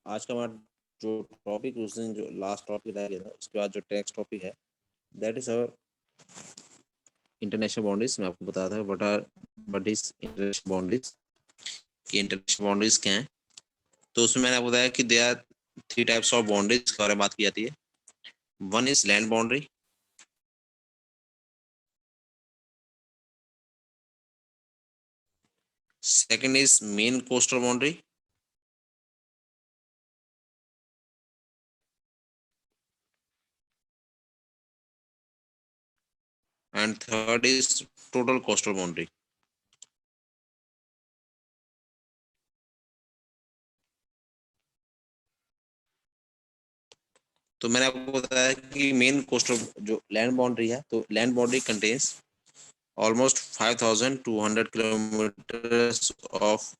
आज का हमारा जो टॉपिक उस दिन जो लास्ट टॉपिक रह गया था उसके बाद जो टेक्स्ट टॉपिक है that is our international boundaries. मैं आपको बताया था व्हाट इज इंटरनेशनल बाउंड्रीज, कि इंटरनेशनल बाउंड्रीज क्या है। तो उसमें मैंने आपको बताया कि they are three types of boundaries के बारे में बात की जाती है। One is land boundary, second is main coastal boundary, and third is total coastal boundary. तो मैंने आपको बताया कि मेन कोस्टल जो लैंड बाउंड्री है, तो land boundary contains almost 5200 kilometre of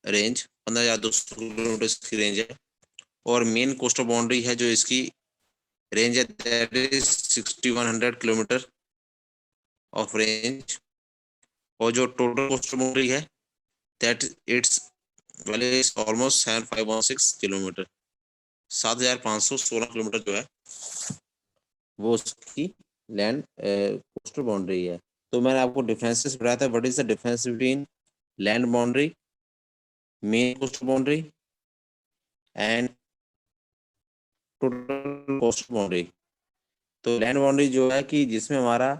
range, 15,200 kilometre की रेंज है। और मेन कोस्टल बाउंड्री है जो इसकी रेंज है that is 6100 kilometre of range. और जो टोटल कोस्टल बाउंड्री है that it's value is almost 7516 kilometre, 7516 kilometre जो है वो उसकी लैंड कोस्टल बाउंड्री है। तो मैंने आपको डिफरेंसेस बताया था, what is the difference between land boundary, main coastal boundary and total coastal boundary. तो लैंड बाउंड्री जो है कि जिसमें हमारा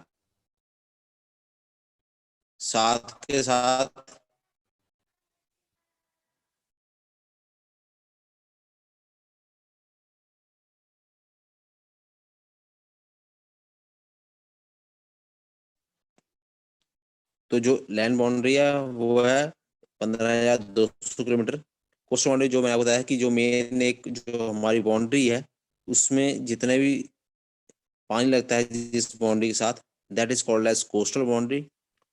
साथ के साथ तो जो लैंड बाउंड्री है वो है 15,200 किलोमीटर। कोस्टल बाउंड्री जो मैंने आपको बताया कि जो मेन एक जो हमारी बाउंड्री है उसमें जितने भी पानी लगता है जिस बाउंड्री के साथ that is called as coastal boundary.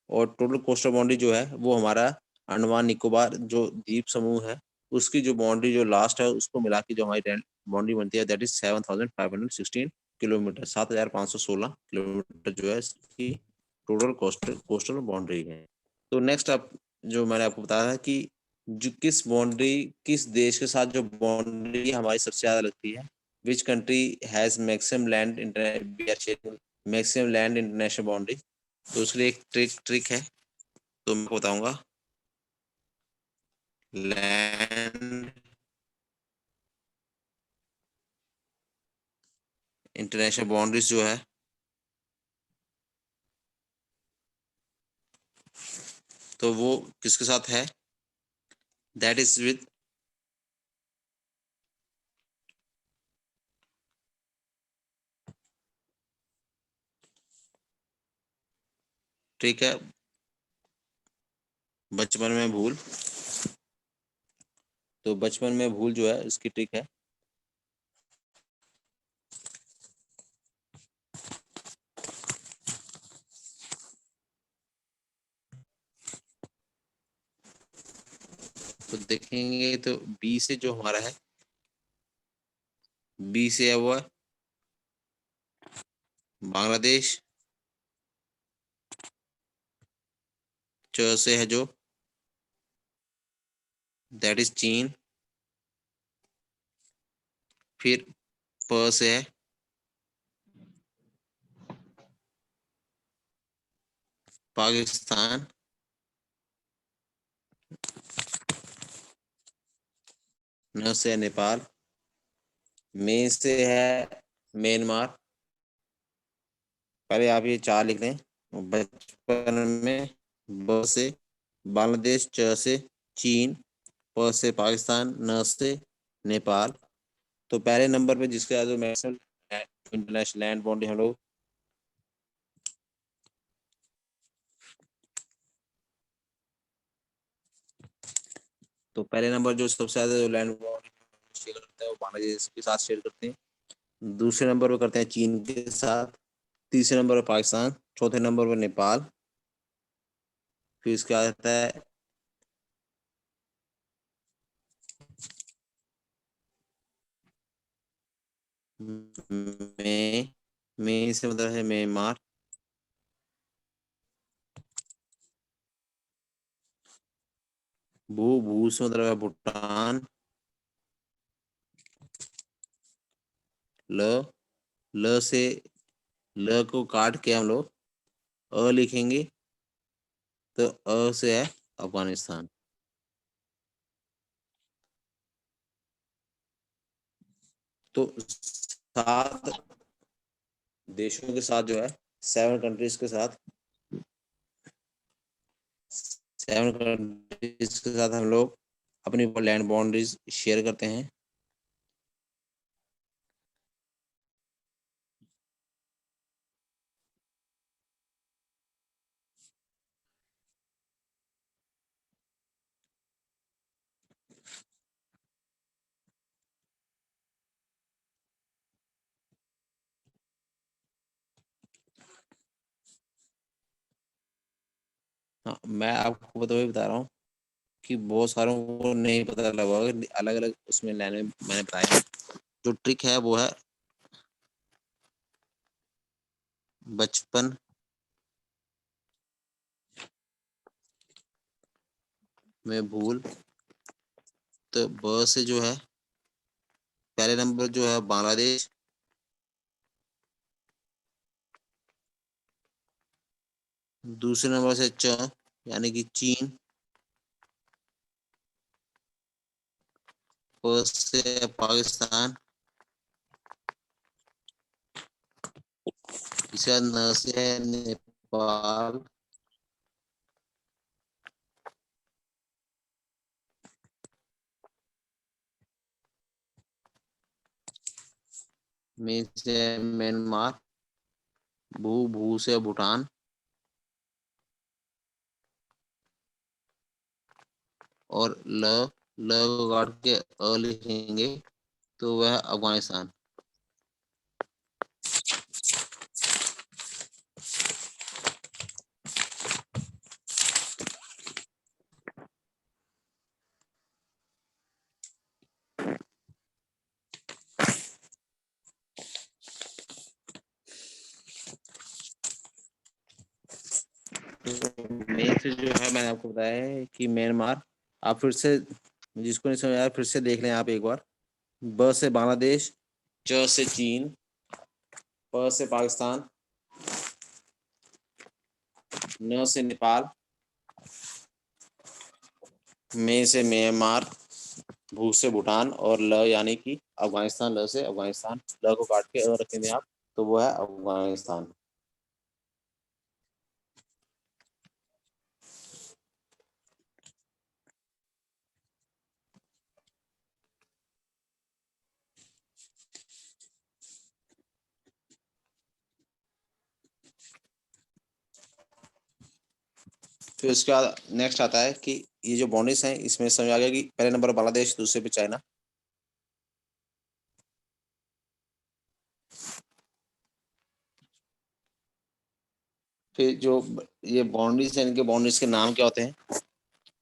और टोटल कोस्टल बाउंड्री जो है वो हमारा अंडमान निकोबार जो द्वीप समूह है उसकी जो बाउंड्री जो लास्ट है उसको मिला के जो हमारी बाउंड्री बनती है दैट इज 7516 किलोमीटर, 7516 किलोमीटर जो है इसकी टोटल कोस्टल बाउंड्री है। तो नेक्स्ट आप जो मैंने आपको बताया था कि जो किस बाउंड्री किस देश के साथ जो बाउंड्री हमारी सबसे ज्यादा लगती है, which country has maximum land maximum land international boundary. तो उसके लिए एक ट्रिक है, तो मैं बताऊंगा। लैंड इंटरनेशनल बाउंड्रीज जो है तो वो किसके साथ है, दैट इज विद ठीक है बचपन में भूल। तो बचपन में भूल जो है इसकी ट्रिक है, तो देखेंगे तो बी से जो हमारा है, बी से है वो है बांग्लादेश, च से है जो दैट इज चीन, फिर प से है पाकिस्तान, न से है नेपाल, मे से है म्यांमार। पहले आप ये चार लिख लें। बचपन में ब से बांग्लादेश, च से चीन, प से पाकिस्तान, न से नेपाल। तो पहले नंबर पे जिसके जो मैक्सिमम इंटरनेशनल लैंड बाउंड्री हम लोग, तो पहले नंबर जो सबसे ज्यादा जो लैंड बाउंड्री शेयर करता है वो बांग्लादेश के साथ शेयर करते हैं। दूसरे नंबर पे करते हैं चीन के साथ, तीसरे नंबर पे पाकिस्तान, चौथे नंबर पे नेपाल, फिर इसके आता है में में से मतलब है म्यांमार, भू भू से मतलब है भूटान, ल, ल से, ल को काट के हम लोग अ लिखेंगे, तो अ से है अफगानिस्तान। तो 7 देशों के साथ जो है, 7 कंट्रीज के साथ, 7 कंट्रीज के साथ हम लोग अपनी लैंड बाउंड्रीज शेयर करते हैं। हाँ, मैं आपको बता रहा हूँ कि बहुत सारों को नहीं पता लगा होगा, अलग अलग उसमें लाइन में मैंने बताया। जो ट्रिक है वो है बचपन में भूल। तो ब से जो है, पहले नंबर जो है बांग्लादेश, दूसरे नंबर से च यानी कि चीन, प से पाकिस्तान, इसके बाद न से है नेपाल, में से है म्यांमार, भू से भूटान, और ल को काट के अ लिखेंगे, तो वह अफगानिस्तान। मेन से जो है मैंने आपको बताया है कि म्यांमार, आप फिर से, जिसको नहीं समझ आया फिर से देख लें आप एक बार। ब से बांग्लादेश, च से चीन, प से पाकिस्तान, न से नेपाल, में से म्यांमार, भू से भूटान, और ल यानी कि अफगानिस्तान, ल से अफगानिस्तान, ल को काट के रखेंगे आप, तो वो है अफगानिस्तान। फिर उसके बाद नेक्स्ट आता है कि ये जो बाउंड्रीज हैं, इसमें समझ आ गया कि पहले नंबर बांग्लादेश, दूसरे पे चाइना। फिर जो ये बाउंड्रीज हैं, इनके बाउंड्रीज के नाम क्या होते हैं?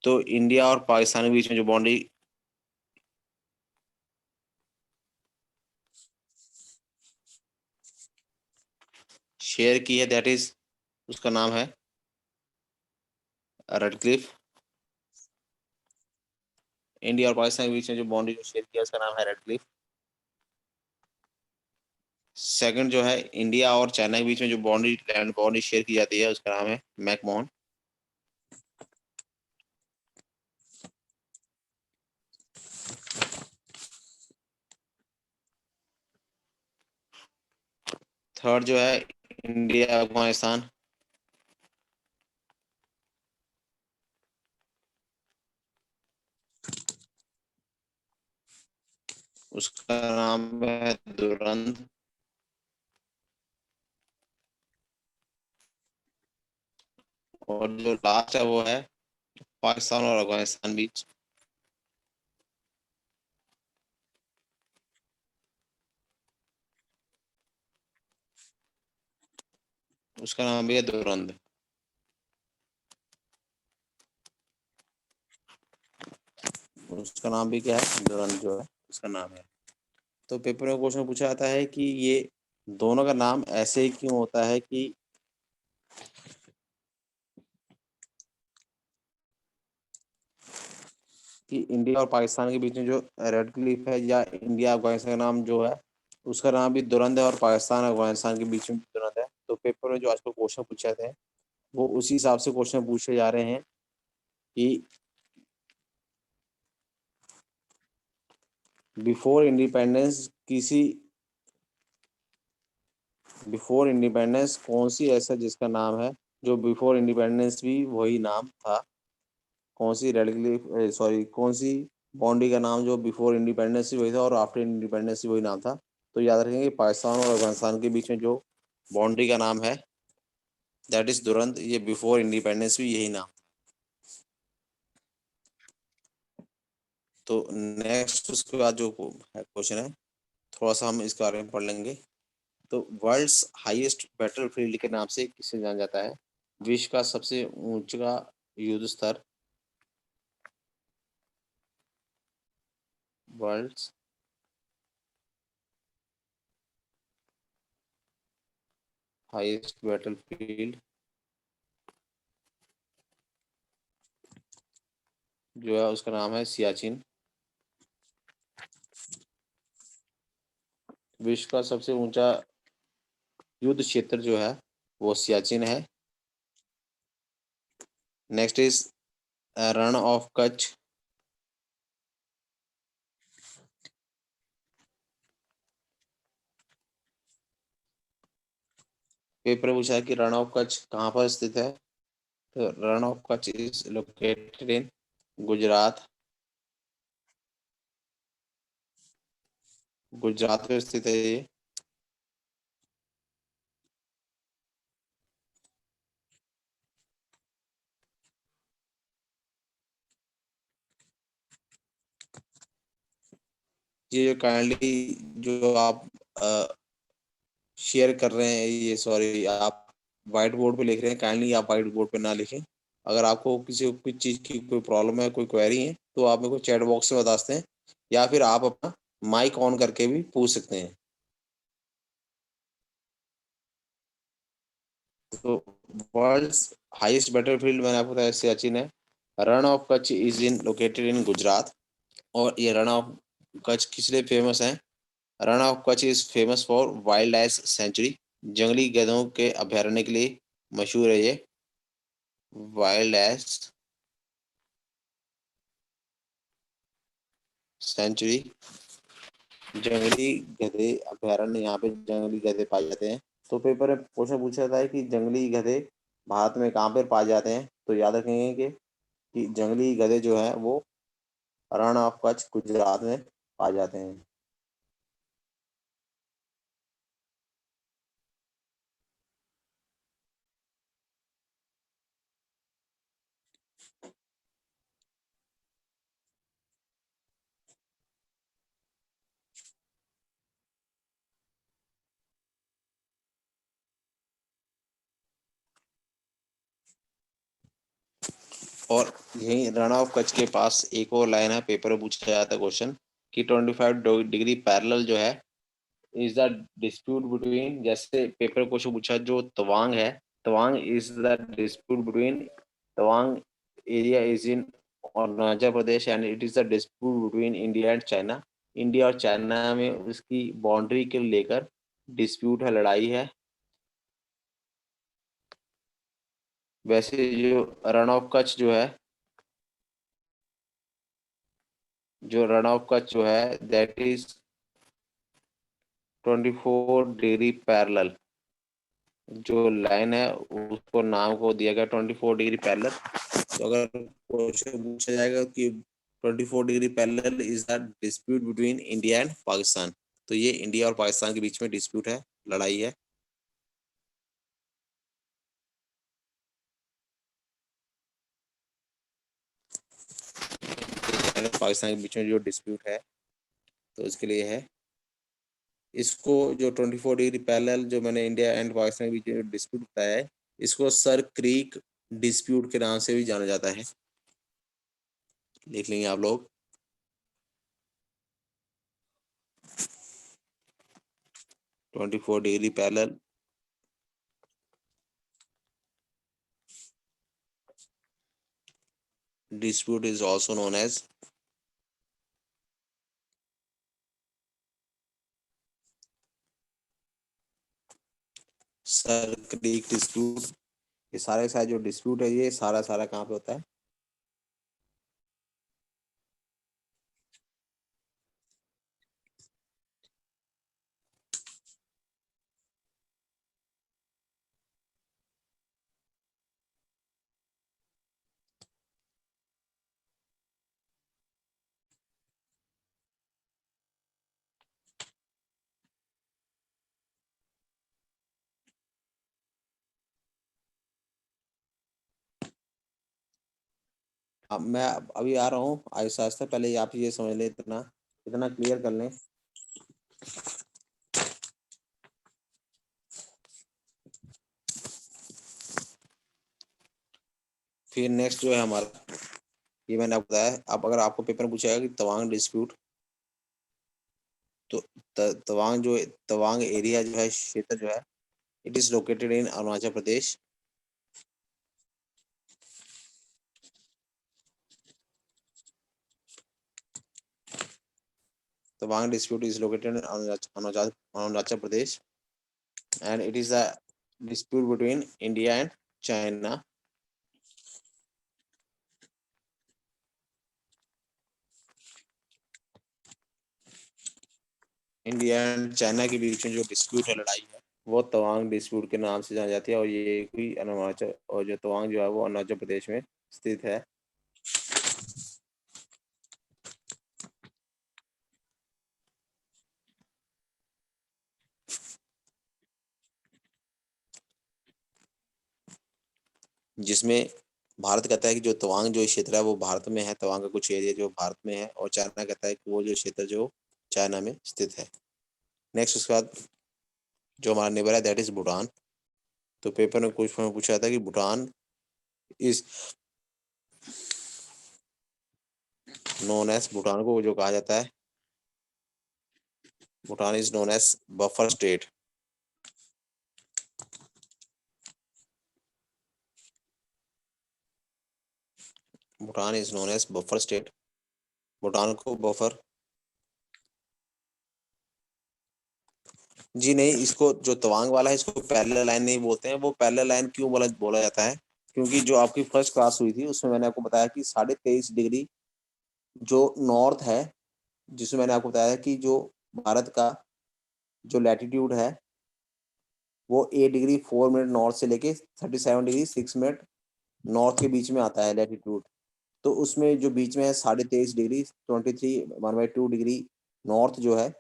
तो इंडिया और पाकिस्तान के बीच में जो बाउंड्री शेयर की है, दैट इज, उसका नाम है रेड क्लिफ। इंडिया और पाकिस्तान के बीच में जो बाउंड्री शेयर किया, उसका नाम है रेड क्लिफ। सेकंड जो है, इंडिया और चाइना के बीच में जो बाउंड्री, लैंड बाउंड्री शेयर की जाती है, उसका नाम है मैकमोहन। थर्ड जो है, इंडिया अफगानिस्तान, उसका नाम है दुरंत। और जो लास्ट है वो है पाकिस्तान और अफगानिस्तान बीच, उसका नाम भी है दुरंत। उसका नाम भी क्या है, दुरंत जो है उसका नाम है। तो पेपर में क्वेश्चन पूछा जाता है कि ये दोनों का नाम ऐसे ही क्यों होता है कि इंडिया और पाकिस्तान के बीच में जो रेड क्लिफ है, या इंडिया अफगानिस्तान का नाम जो है उसका नाम भी दुरंत है और पाकिस्तान और अफगानिस्तान के बीच में भी दुरंत है। तो पेपर में जो आजकल क्वेश्चन पूछे थे वो उसी हिसाब से क्वेश्चन पूछे जा रहे हैं कि बिफोर इंडिपेंडेंस बिफोर इंडिपेंडेंस कौन सी ऐसा जिसका नाम है जो बिफोर इंडिपेंडेंस भी वही नाम था, कौन सी रेडिकली सॉरी कौन सी बाउंड्री का नाम जो बिफोर इंडिपेंडेंस भी वही था और आफ्टर इंडिपेंडेंस भी वही नाम था। तो याद रखेंगे पाकिस्तान और अफगानिस्तान के बीच में जो बाउंड्री का नाम है दैट इज दुरंत, ये बिफोर इंडिपेंडेंस भी यही नाम। तो नेक्स्ट उसके बाद जो क्वेश्चन है थोड़ा सा हम इसके बारे में पढ़ लेंगे। तो वर्ल्ड्स हाईएस्ट बैटलफील्ड के नाम से किसे जाना जाता है? विश्व का सबसे ऊंचा युद्ध स्तर, वर्ल्ड्स हाईएस्ट बैटलफील्ड जो है उसका नाम है सियाचिन। विश्व का सबसे ऊंचा युद्ध क्षेत्र जो है वो सियाचिन है। Next is Rann of Kutch. Paper में पूछा है कि रण ऑफ कच्छ कहाँ पर स्थित है? तो रण of Kutch is located in Gujarat, Gujarat में स्थित है ये। ये जो काइंडली जो आप शेयर कर रहे हैं, ये सॉरी आप व्हाइट बोर्ड पे लिख रहे हैं, काइंडली आप व्हाइट बोर्ड पे ना लिखें। अगर आपको किसी कोई चीज़ की कोई प्रॉब्लम है, कोई क्वेरी है, तो आप मेरे को चैट बॉक्स में बता सकते हैं या फिर आप अपना माइक ऑन करके भी पूछ सकते हैं। तो वर्ल्ड्स हाईएस्ट बैटलफील्ड मैंने आपको बताया सियाचिन है। रण of Kutch is in located in Gujarat. और ये रण ऑफ कच्छ किस लिए फेमस है? रण of Kutch is famous for wild life sanctuary, जंगली गधों के अभयारण्य के लिए मशहूर है ये। वाइल्ड लाइफ सेंचुरी, जंगली गधे अभयारण्य, यहाँ पे जंगली गधे पाए जाते हैं। तो पेपर में क्वेश्चन पूछा था कि जंगली गधे भारत में कहाँ पर पाए जाते हैं? तो याद रखेंगे कि जंगली गधे जो है वो रण ऑफ कच्छ गुजरात में पाए जाते हैं। और यही रण ऑफ कच्छ के पास एक और लाइन है, पेपर में पूछा जाता है क्वेश्चन कि 25 डिग्री पैरेलल जो है इज द डिस्प्यूट बिटवीन, जैसे पेपर क्वेश्चन पूछा जो तवांग है, Tawang is the dispute between, Tawang area is in Arunachal Pradesh and it is the dispute between India and China. India और चाइना में उसकी बाउंड्री के लेकर डिस्प्यूट है, लड़ाई है। वैसे जो रण ऑफ कच्छ जो है, जो रन ऑफ का जो है दैट इज 24 डिग्री पैरेलल, जो लाइन है उसको नाम को दिया गया 24 डिग्री पैरेलल। तो अगर क्वेश्चन पूछा जाएगा कि 24 degree parallel is the dispute between India and Pakistan, तो ये इंडिया और पाकिस्तान के बीच में डिस्प्यूट है, लड़ाई है। पाकिस्तान के बीच में जो डिस्प्यूट है तो इसके लिए है, इसको जो 24 डिग्री पैरेलल जो मैंने इंडिया एंड पाकिस्तान के बीच में डिस्प्यूट बताया है, इसको सर क्रीक डिस्प्यूट के नाम से भी जाना जाता है, लिख लेंगे आप लोग। 24 degree parallel dispute is also known as sir creek dispute, ये सारे सारे जो डिस्प्यूट है ये सारा सारा कहाँ पे होता है? अब मैं अभी आ रहा हूँ आहिस्ता आहिस्ता, पहले आप ये समझ लें, इतना इतना क्लियर कर लें। फिर नेक्स्ट जो है हमारा, ये मैंने आपको बताया। अब अगर आपको पेपर में पूछेगा कि तवांग डिस्प्यूट, तो तवांग जो तवांग एरिया जो है, क्षेत्र जो है, it is located in Arunachal Pradesh. Tawang dispute is located in Arunachal Pradesh, and it is a dispute between India and China. India and China के बीच में जो डिस्प्यूट है, लड़ाई है, वो तवांग डिस्प्यूट के नाम से जानी जाती है। और ये कोई अरुणाचल, और जो तवांग जो है वो अरुणाचल प्रदेश में स्थित है। जिसमें भारत कहता है कि जो तवांग जो क्षेत्र है वो भारत में है, तवांग का कुछ एरिया जो भारत में है, और चाइना कहता है कि वो जो क्षेत्र जो चाइना में स्थित है। नेक्स्ट उसके बाद जो हमारा नेबर है दैट इज भूटान। तो पेपर में कुछ पूछा था कि Bhutan is known as, Bhutan को जो कहा जाता है, Bhutan is known as buffer state. Bhutan is known as buffer state. Bhutan को बफर, जी नहीं, इसको जो तवांग वाला है इसको पैरेलल लाइन नहीं बोलते हैं। वो पैरेलल लाइन क्यों बोला बोला जाता है? क्योंकि जो आपकी फर्स्ट क्लास हुई थी उसमें मैंने आपको बताया कि 23.5 डिग्री जो नॉर्थ है, जिसमें मैंने आपको बताया कि जो भारत का जो लैटिट्यूड है वो 8 डिग्री 4 मिनट नॉर्थ से लेके 37 डिग्री 6 मिनट नॉर्थ के बीच में आता है लैटिट्यूड। तो उसमें जो बीच में है 23.23 नॉर्थ जो है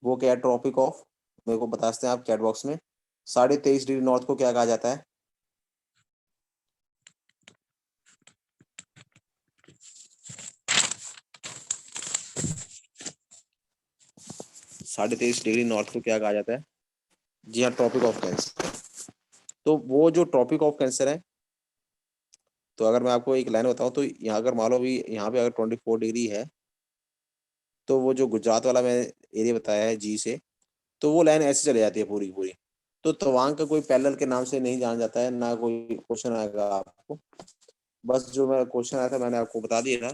वो क्या है? ट्रॉपिक ऑफ, मेरे को बता सकते हैं आप चैट बॉक्स में, 23.5 डिग्री नॉर्थ को क्या कहा जाता है? 23.5 डिग्री नॉर्थ को क्या कहा जाता है? जी हाँ, ट्रॉपिक ऑफ कैंसर। तो वो जो ट्रॉपिक ऑफ कैंसर है, तो अगर मैं आपको एक लाइन बताऊं, तो यहाँ अगर मान लो भी यहाँ पे अगर 24 डिग्री है, तो वो जो गुजरात वाला मैं एरिया बताया है जी से, तो वो लाइन ऐसे चले जाती है पूरी की पूरी। तो तवांग का कोई पैरेलल के नाम से नहीं जाना जाता है, ना कोई क्वेश्चन आएगा आपको। बस जो मेरा क्वेश्चन आया था मैंने आपको बता दिया था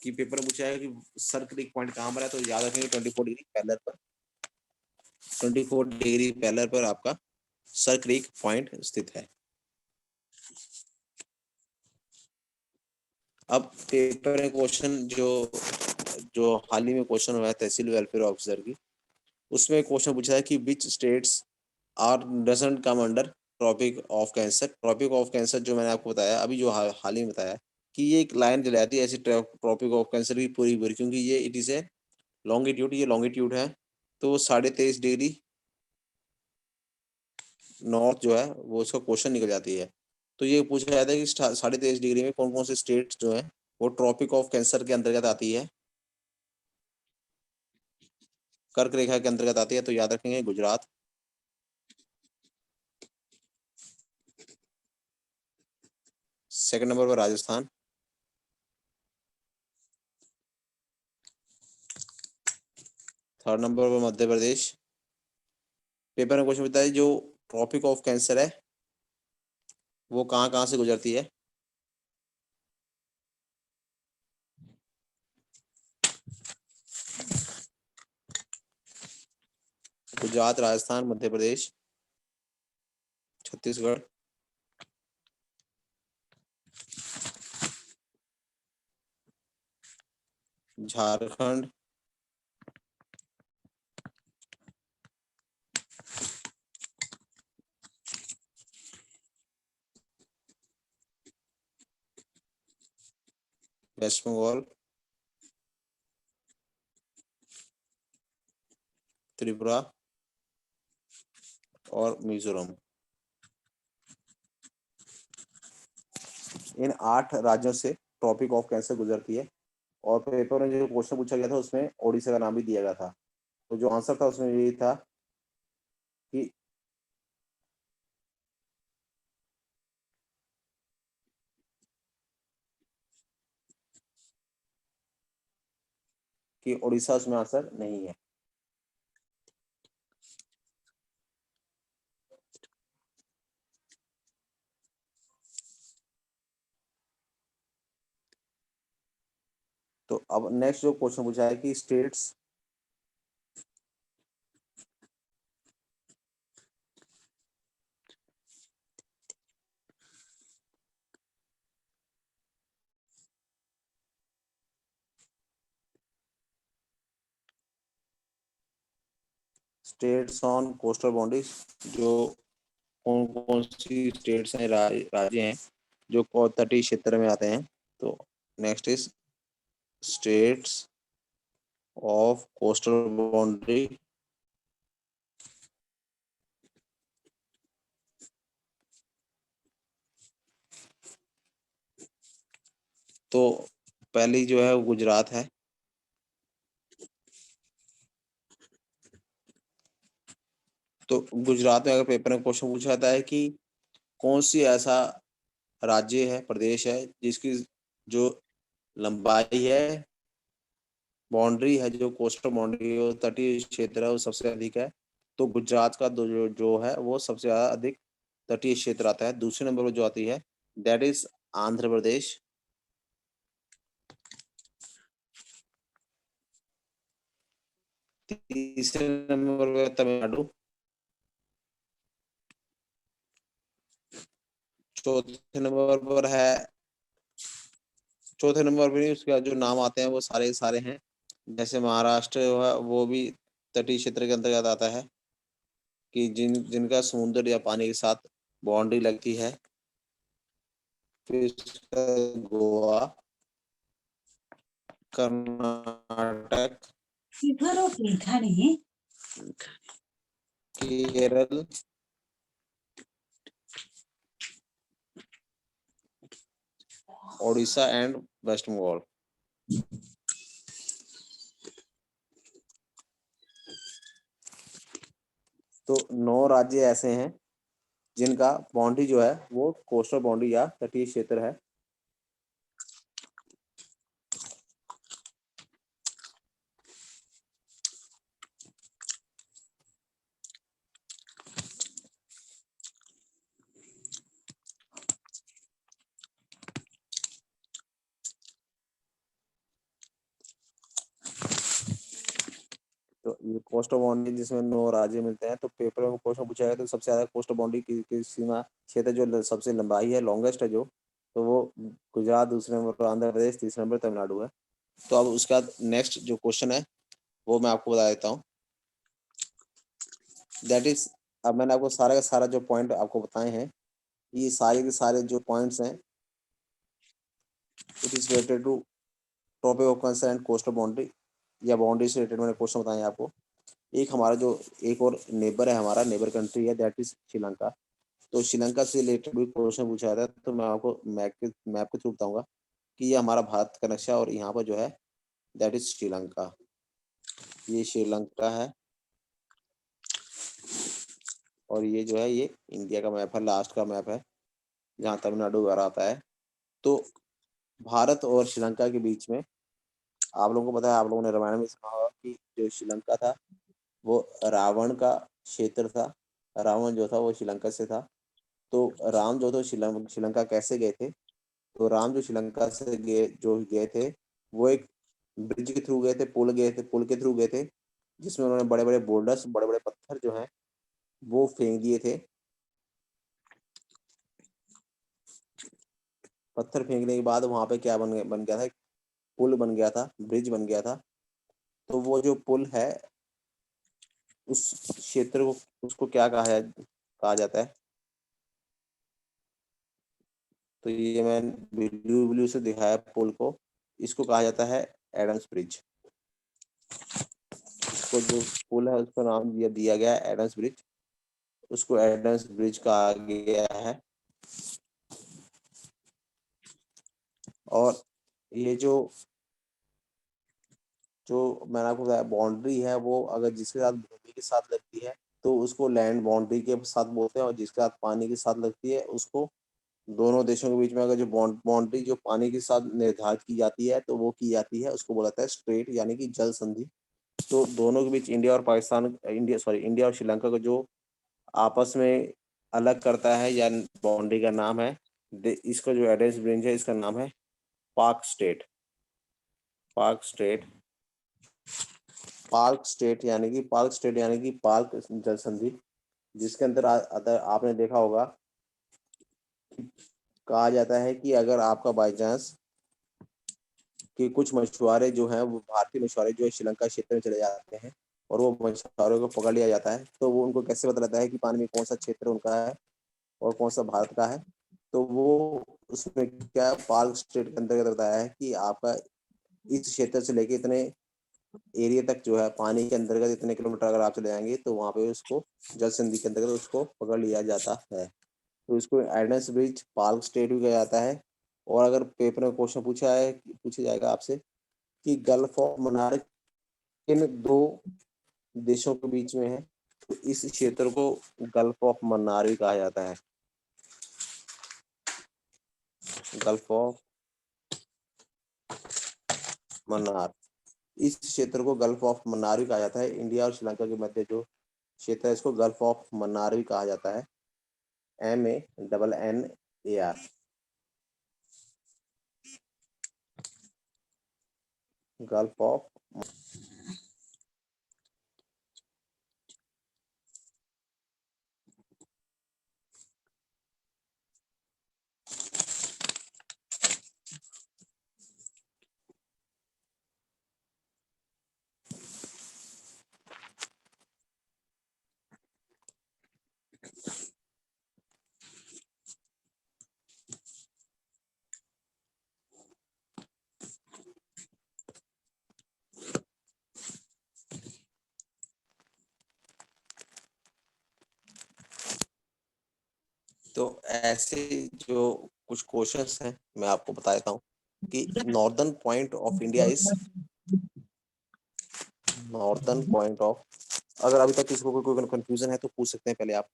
कि पेपर में पूछा है कि सर क्रिक पॉइंट कहाँ पर है, तो याद रखेंगे 24 डिग्री पैरेलल पर, 24 डिग्री पैरेलल पर आपका सर क्रिक पॉइंट स्थित है। अब पेपर में क्वेश्चन जो जो हाल ही में क्वेश्चन हुआ है तहसील वेलफेयर ऑफिसर की, उसमें क्वेश्चन पूछा है कि which states are doesn't come under tropic of cancer. Tropic of cancer जो मैंने आपको बताया अभी, जो हाल ही में बताया कि ये एक लाइन चली जाती है ऐसी ट्रॉपिक ऑफ कैंसर की पूरी पूरी, क्योंकि ये इट इज ए लॉन्गिट्यूड, ये लॉन्गिट्यूड है। तो 23.5 डिग्री नॉर्थ जो है वो उसका क्वेश्चन निकल जाती है। तो ये पूछा जाता है कि 23.5 डिग्री में कौन कौन से स्टेट्स जो है वो ट्रॉपिक ऑफ कैंसर के अंतर्गत आती है, कर्क रेखा के अंतर्गत आती है। तो याद रखेंगे गुजरात, सेकंड नंबर पर राजस्थान, थर्ड नंबर पर मध्य प्रदेश। पेपर में क्वेश्चन बताइए जो ट्रॉपिक ऑफ कैंसर है वो कहाँ कहाँ से गुजरती है? गुजरात, राजस्थान, मध्य प्रदेश। छत्तीसगढ़, झारखंड, वेस्ट बंगाल, त्रिपुरा और मिजोरम। इन 8 राज्यों से ट्रॉपिक ऑफ कैंसर गुजरती है। और पेपर में जो क्वेश्चन पूछा गया था उसमें ओडिशा का नाम भी दिया गया था। तो जो आंसर था उसमें यही था कि उड़ीसा उसमें आंसर नहीं है। तो अब नेक्स्ट जो क्वेश्चन पूछा है कि states states on coastal boundaries, जो कौन कौन सी स्टेट्स हैं, राज्य हैं जो तटीय क्षेत्र में आते हैं। तो next is states of coastal boundary. तो पहली जो है वो गुजरात है। तो गुजरात में अगर पेपर में क्वेश्चन पूछा जाता है कि कौन सी ऐसा राज्य है, प्रदेश है जिसकी जो लंबाई है, बाउंड्री है, जो कोस्टल बाउंड्री है, तटीय क्षेत्र है वो सबसे अधिक है। तो गुजरात का जो है वो सबसे ज्यादा अधिक तटीय क्षेत्र आता है। दूसरे नंबर पर जो आती है दैट इज आंध्र प्रदेश। तीसरे नंबर पर तमिलनाडु। चौथे नंबर पर है, चौथे नंबर पर नहीं, उसके बाद जो नाम आते हैं वो सारे सारे हैं। जैसे महाराष्ट्र है वो भी तटीय क्षेत्र के अंतर्गत आता है, कि जिनका समुद्र या पानी के साथ बाउंड्री लगती है। फिर गोवा, कर्नाटक, केरल, ओडिशा एंड वेस्ट बंगाल। तो 9 राज्य ऐसे हैं जिनका बाउंड्री जो है वो कोस्टल बाउंड्री या तटीय क्षेत्र है। तो ये कोस्टल बाउंड्री जिसमें 9 राज्य मिलते हैं। तो पेपर में क्वेश्चन पूछा गया तो सबसे ज्यादा कोस्टल बाउंड्री की सीमा क्षेत्र जो सबसे लंबाई है, लॉन्गेस्ट है जो, तो वो गुजरात, दूसरे नंबर पर आंध्र प्रदेश, तीसरे नंबर तमिलनाडु है। तो अब उसके बाद नेक्स्ट जो क्वेश्चन है वो मैं आपको बता देता हूँ। दैट इज, अब मैंने आपको सारा का सारा जो पॉइंट आपको बताए हैं, ये सारे के सारे जो पॉइंट्स हैं, it is related to topic of concern and coastal boundary या बाउंड्री से रिलेटेड मैंने क्वेश्चन बताए आपको। एक हमारा जो एक और नेबर है, हमारा नेबर कंट्री है, दैट इज श्रीलंका। तो श्रीलंका से रिलेटेड भी क्वेश्चन पूछा जाता है। तो मैं आपको मैप के थ्रू बताऊंगा कि ये हमारा भारत का नक्शा और यहाँ पर जो है दैट इज श्रीलंका। ये श्रीलंका है और ये जो है ये इंडिया का मैप है, लास्ट का मैप है जहाँ तमिलनाडु वगैरह आता है। तो भारत और श्रीलंका के बीच में, आप लोगों को पता है, आप लोगों ने रामायण में सुना होगा कि जो श्रीलंका था वो रावण का क्षेत्र था। रावण जो था वो श्रीलंका से था। तो राम जो थे श्रीलंका कैसे गए थे? तो राम जो श्रीलंका से गए थे वो एक ब्रिज के थ्रू गए थे, पुल के थ्रू गए थे, जिसमें उन्होंने बड़े बड़े बोल्डर्स, बड़े बड़े पत्थर जो हैं वो फेंक दिए थे। पत्थर फेंकने के बाद वहां पे क्या बन गया था, पुल बन गया था, ब्रिज बन गया था। तो वो जो पुल है उस क्षेत्र को, उसको क्या कहा जाता है? तो ये मैं ब्लू ब्लू से दिखाया पुल को, इसको कहा जाता है एडम्स ब्रिज। इसको जो पुल है उसका नाम दिया गया है एडम्स ब्रिज, उसको एडम्स ब्रिज कहा गया है। और ये जो जो मैंने आपको बताया बाउंड्री है, वो अगर जिसके साथ भूमि के साथ लगती है तो उसको लैंड बाउंड्री के साथ बोलते हैं, और जिसके साथ पानी के साथ लगती है उसको, दोनों देशों के बीच में अगर जो बाउंड्री जो पानी के साथ निर्धारित की जाती है तो वो की जाती है, उसको बोला जाता है स्ट्रेट यानी कि जल संधि। तो दोनों के बीच इंडिया और पाकिस्तान, इंडिया और श्रीलंका को जो आपस में अलग करता है या बाउंड्री का नाम है, इसका जो एड्रेस रेंज है इसका नाम है पाक स्टेट। पाक स्टेट, पार्क स्टेट यानी कि पार्क जल संधि, जिसके अंदर आपने देखा होगा कहा जाता है कि अगर आपका बाई चांस कि कुछ मछुआरे जो हैं वो भारतीय मछुआरे जो है श्रीलंका क्षेत्र में चले जाते हैं और वो मछुआरों को पकड़ लिया जाता है, तो वो उनको कैसे पता लगता है कि पानी में कौन सा क्षेत्र उनका है और कौन सा भारत का है? तो वो उसमें क्या पार्क स्टेट के अंतर्गत बताया है कि आपका इस क्षेत्र से लेके इतने एरिया तक जो है पानी के अंतर्गत इतने किलोमीटर अगर आप चले जाएंगे तो वहां पे उसको जल संधि के अंतर्गत उसको पकड़ लिया जाता है। तो इसको एडम्स ब्रिज पार्क स्टेट भी कहा जाता है। और अगर पेपर में क्वेश्चन पूछा जाएगा आपसे कि गल्फ ऑफ मन्नार किन दो देशों के बीच में है, तो इस क्षेत्र को गल्फ ऑफ मन्नार भी कहा जाता है। गल्फ ऑफ मन्नार, इस क्षेत्र को गल्फ ऑफ मन्नार भी कहा जाता है। इंडिया और श्रीलंका के मध्य जो क्षेत्र है इसको गल्फ ऑफ मन्नार भी कहा जाता है, MANNAR, गल्फ ऑफ। तो ऐसे जो कुछ क्वेश्चंस हैं मैं आपको बता देता हूँ कि northern point of India is, northern point of, अगर अभी तक किसी को कोई कंफ्यूजन है तो पूछ सकते हैं पहले आप।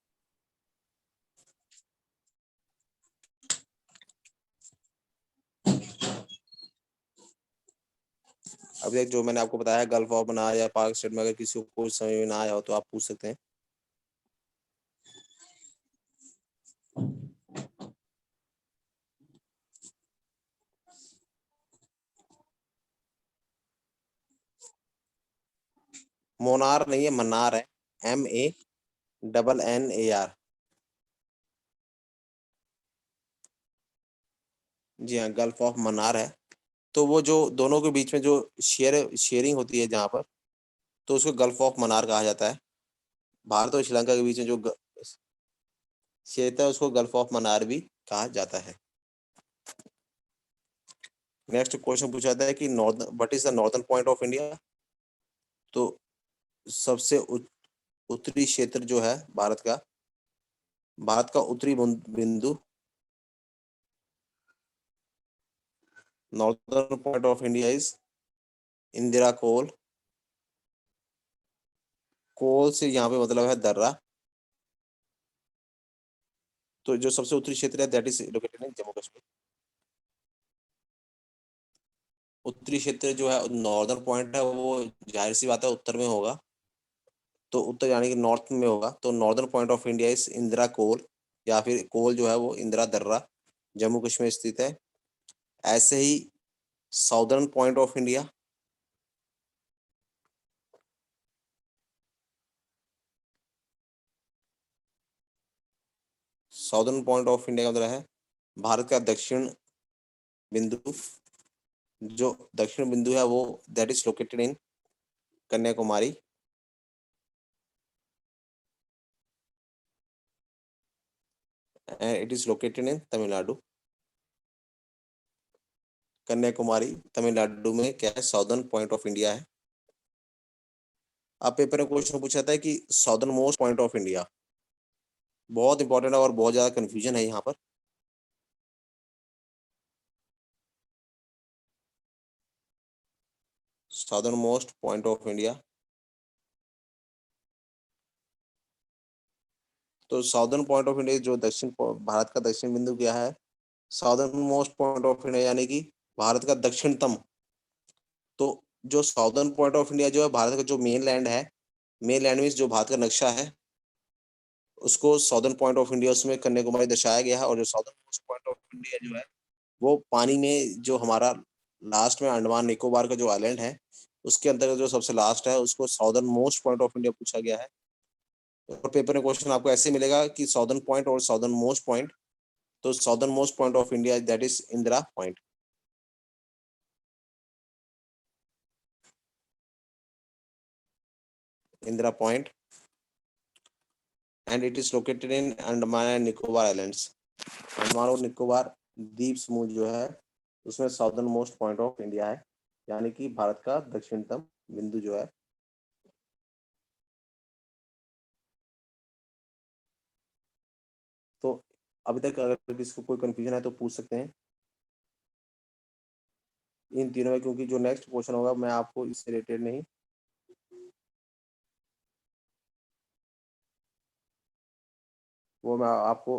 अभी तक जो मैंने आपको बताया गल्फ ऑफ मन्नार या पाक स्टेट में अगर किसी को कुछ समझ में ना आया हो तो आप पूछ सकते हैं। मोनार नहीं है, मन्नार है, MANNAR। जी हाँ, गल्फ ऑफ मन्नार है। तो वो जो दोनों के बीच में जो शेयरिंग होती है जहाँ पर, तो उसको गल्फ ऑफ मन्नार कहा जाता है। भारत और श्रीलंका के बीच में जो क्षेत्र है उसको गल्फ ऑफ मन्नार भी कहा जाता है। नेक्स्ट क्वेश्चन पूछा जाता है कि northern, what is the northern point of India? तो सबसे उत्तरी क्षेत्र जो है भारत का उत्तरी बिंदु, northern point of India is Indira col. Col से यहाँ पे मतलब है दर्रा। तो जो सबसे उत्तरी क्षेत्र है that is located in Jammu Kashmir. उत्तरी क्षेत्र जो है नॉर्दर्न पॉइंट है वो जाहिर सी बात है उत्तर में होगा, तो उत्तर यानी कि नॉर्थ में होगा। तो northern point of India is Indira col, या फिर कोल जो है वो इंदिरा दर्रा, जम्मू कश्मीर स्थित है। ऐसे ही southern point of India, southern point of India का मतलब है भारत का दक्षिण बिंदु, जो दक्षिण बिंदु है वो that is located in Kanyakumari, and it is located in Tamil Nadu. Kanyakumari Tamil Nadu में क्या है, साउदर्न पॉइंट ऑफ इंडिया है। अब पेपर में क्वेश्चन पूछा था कि southern most point of India, बहुत इंपॉर्टेंट है और बहुत ज्यादा कंफ्यूजन है यहाँ पर। Southern most point of India, तो साउदर्न पॉइंट ऑफ इंडिया जो दक्षिण भारत का दक्षिण बिंदु क्या है, southern most point of India यानी कि भारत का दक्षिणतम। तो जो साउदर्न पॉइंट ऑफ इंडिया जो है भारत का जो मेन लैंड है, मेन लैंड मीन्स जो भारत का नक्शा है, उसको साउदर्न पॉइंट ऑफ इंडिया उसमें कन्याकुमारी दर्शाया गया है। और जो southern most point of India जो है वो पानी में जो हमारा लास्ट में अंडमान निकोबार का जो आइलैंड है उसके अंतर्गत जो सबसे लास्ट है उसको southern most point of India पूछा गया है। और पेपर में क्वेश्चन आपको ऐसे मिलेगा कि साउदर्न पॉइंट और साउदर्न मोस्ट पॉइंट, तो southern most point of India that is Indira point. Indira point and it is located in Andaman and Nicobar islands. Andaman और निकोबार द्वीप समूह जो है उसमें southern most point of India है, यानी कि भारत का दक्षिणतम बिंदु जो है। तो अभी तक अगर किसी को कोई कंफ्यूजन है तो पूछ सकते हैं इन तीनों में, क्योंकि जो नेक्स्ट क्वेश्चन होगा मैं आपको इससे रिलेटेड नहीं, वो मैं आपको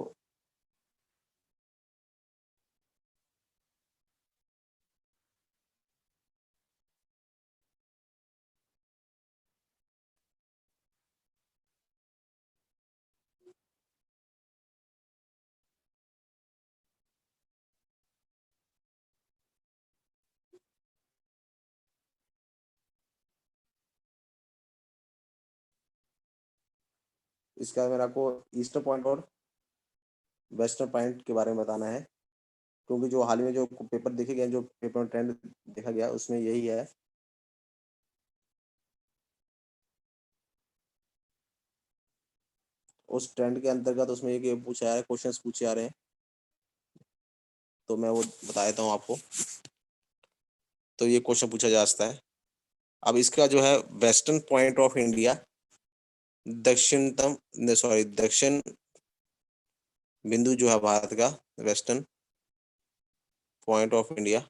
इसका मेरे आपको ईस्टर्न पॉइंट और वेस्टर्न पॉइंट के बारे में बताना है, क्योंकि जो हाल ही में जो पेपर देखे गए, जो पेपर ट्रेंड देखा गया उसमें यही है। उस ट्रेंड के अंतर्गत उसमें ये पूछा जा रहा है, क्वेश्चंस पूछे जा रहे हैं, तो मैं वो बता देता हूँ आपको। तो ये क्वेश्चन पूछा जा सकता है। अब इसका जो है वेस्टर्न पॉइंट ऑफ इंडिया, दक्षिणतम सॉरी दक्षिण बिंदु जो है भारत का, वेस्टर्न पॉइंट ऑफ इंडिया,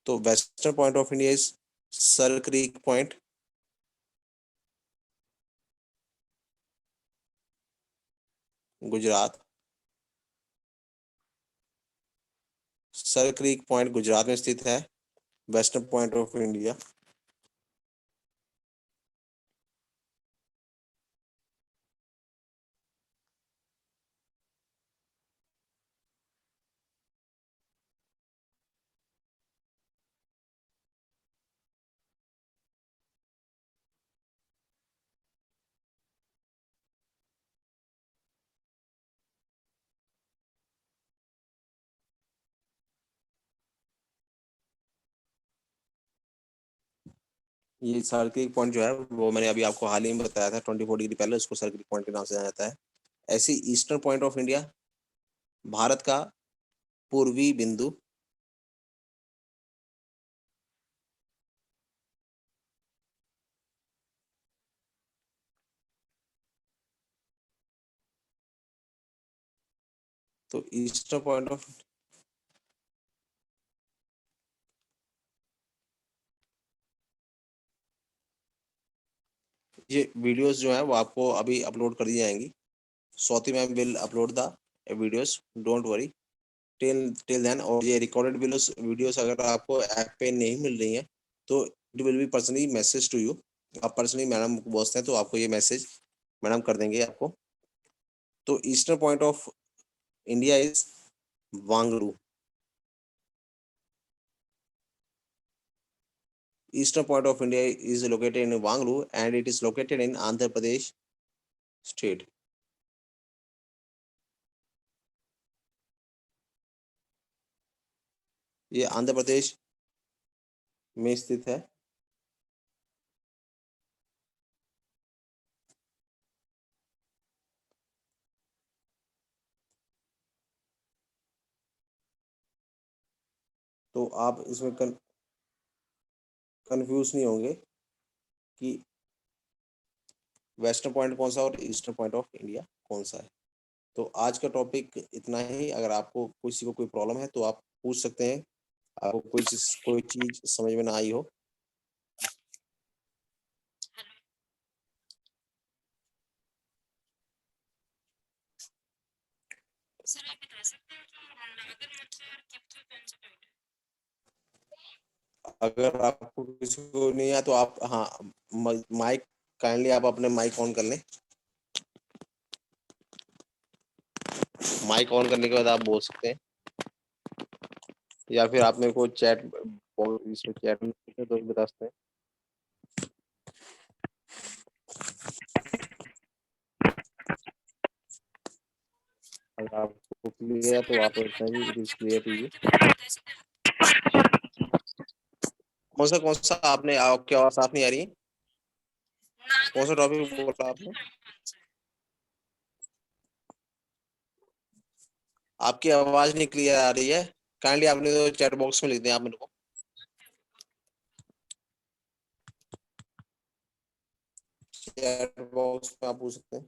तो western point of India is Sir Creek point, Gujarat. Sir Creek point Gujarat में स्थित है, वेस्टर्न पॉइंट ऑफ इंडिया। ये सर क्रीक पॉइंट जो है वो मैंने अभी आपको हाल ही में बताया था 24 डिग्री पहले, उसको सर क्रीक पॉइंट के नाम से जाना जाता है। ऐसी eastern point of India, Bharat का पूर्वी बिंदु, तो ईस्टर्न पॉइंट ऑफ, ये वीडियोस जो है वो आपको अभी अपलोड कर दी जाएंगी। Swati ma'am will upload the videos, don't worry till till then. और ये रिकॉर्डेड वीडियोस वीडियोस अगर आपको ऐप पे नहीं मिल रही हैं तो it will be personally message to you. आप पर्सनली मैडम को बोलते हैं तो आपको ये मैसेज मैडम कर देंगे आपको। तो eastern point of India is Wangdu. Eastern point of India is located in Wangru and it is located in Andhra Pradesh state. ये आंध्र प्रदेश में स्थित है। तो आप इसमें कंफ्यूज नहीं होंगे कि वेस्टर्न पॉइंट कौन सा और ईस्टर्न पॉइंट ऑफ इंडिया कौन सा है। तो आज का टॉपिक इतना ही। अगर आपको किसी को कोई प्रॉब्लम है तो आप पूछ सकते हैं, आपको कोई चीज समझ में ना आई हो। सर आप बता सकते हैं कि नागर मल्ल कैपिटल कौन सा पॉइंट है? अगर आपको किसी को नहीं आया तो आप, हाँ, माइक काइंडली आप अपने माइक ऑन कर लें। माइक ऑन करने के बाद आप बोल सकते हैं, या फिर आप मेरे को चैट इसमें चैट में तो भी बता सकते हैं। अगर आपको क्लियर है सर तो आप नागर इतना ही मल्ल it is capital clear to you. Point के बारे में बता सकते हैं? कौन सा आपने, आपकी आवाज साफ नहीं आ रही है। कौन नागर सा मल्ल टॉपिक बोला कैपिटल आपने? पॉइंट कौन सा है? आपकी आवाज नहीं क्लियर आ रही है। काइंडली आपने तो चैट बॉक्स में लिख दिया आप मेरे को। चैट बॉक्स में आप पूछ सकते हैं।